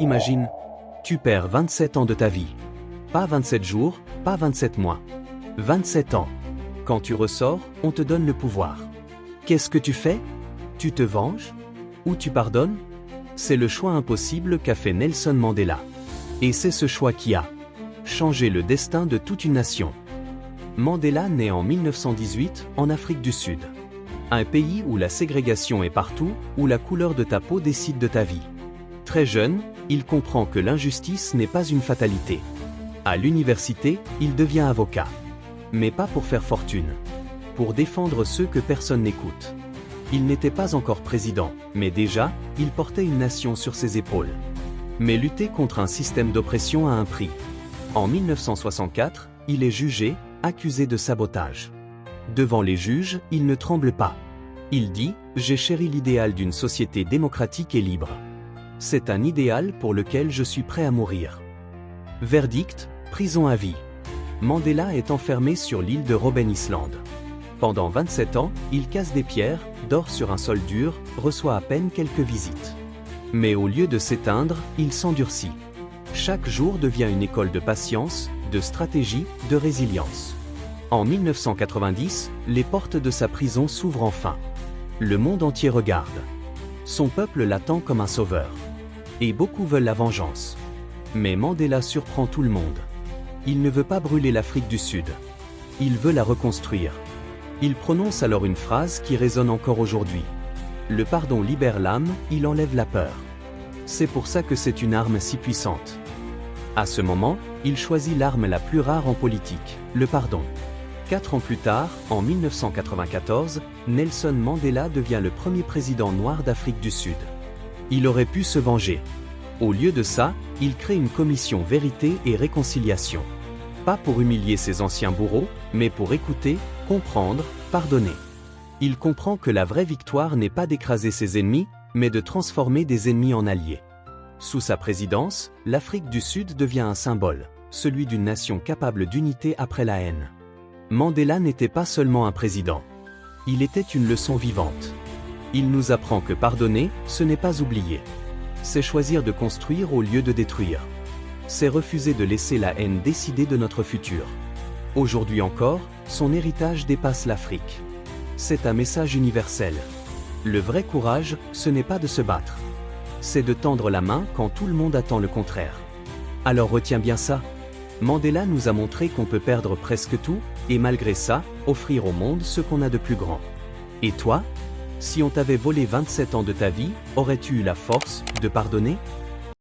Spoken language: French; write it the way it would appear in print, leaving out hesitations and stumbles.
Imagine, tu perds 27 ans de ta vie. Pas 27 jours, pas 27 mois. 27 ans. Quand tu ressors, on te donne le pouvoir. Qu'est-ce que tu fais? Tu te venges? Ou tu pardonnes? C'est le choix impossible qu'a fait Nelson Mandela. Et c'est ce choix qui a changé le destin de toute une nation. Mandela naît en 1918 en Afrique du Sud. Un pays où la ségrégation est partout, où la couleur de ta peau décide de ta vie. Très jeune, il comprend que l'injustice n'est pas une fatalité. À l'université, il devient avocat. Mais pas pour faire fortune. Pour défendre ceux que personne n'écoute. Il n'était pas encore président, mais déjà, il portait une nation sur ses épaules. Mais lutter contre un système d'oppression a un prix. En 1964, il est jugé, accusé de sabotage. Devant les juges, il ne tremble pas. Il dit « J'ai chéri l'idéal d'une société démocratique et libre. C'est un idéal pour lequel je suis prêt à mourir. » Verdict, prison à vie. Mandela est enfermé sur l'île de Robben Island. Pendant 27 ans, il casse des pierres, dort sur un sol dur, reçoit à peine quelques visites. Mais au lieu de s'éteindre, il s'endurcit. Chaque jour devient une école de patience, de stratégie, de résilience. En 1990, les portes de sa prison s'ouvrent enfin. Le monde entier regarde. Son peuple l'attend comme un sauveur. Et beaucoup veulent la vengeance. Mais Mandela surprend tout le monde. Il ne veut pas brûler l'Afrique du Sud. Il veut la reconstruire. Il prononce alors une phrase qui résonne encore aujourd'hui. Le pardon libère l'âme, il enlève la peur. C'est pour ça que c'est une arme si puissante. À ce moment, il choisit l'arme la plus rare en politique, le pardon. 4 ans plus tard, en 1994, Nelson Mandela devient le premier président noir d'Afrique du Sud. Il aurait pu se venger. Au lieu de ça, il crée une commission vérité et réconciliation. Pas pour humilier ses anciens bourreaux, mais pour écouter, comprendre, pardonner. Il comprend que la vraie victoire n'est pas d'écraser ses ennemis, mais de transformer des ennemis en alliés. Sous sa présidence, l'Afrique du Sud devient un symbole, celui d'une nation capable d'unité après la haine. Mandela n'était pas seulement un président. Il était une leçon vivante. Il nous apprend que pardonner, ce n'est pas oublier. C'est choisir de construire au lieu de détruire. C'est refuser de laisser la haine décider de notre futur. Aujourd'hui encore, son héritage dépasse l'Afrique. C'est un message universel. Le vrai courage, ce n'est pas de se battre. C'est de tendre la main quand tout le monde attend le contraire. Alors retiens bien ça. Mandela nous a montré qu'on peut perdre presque tout, et malgré ça, offrir au monde ce qu'on a de plus grand. Et toi? Si on t'avait volé 27 ans de ta vie, aurais-tu eu la force de pardonner?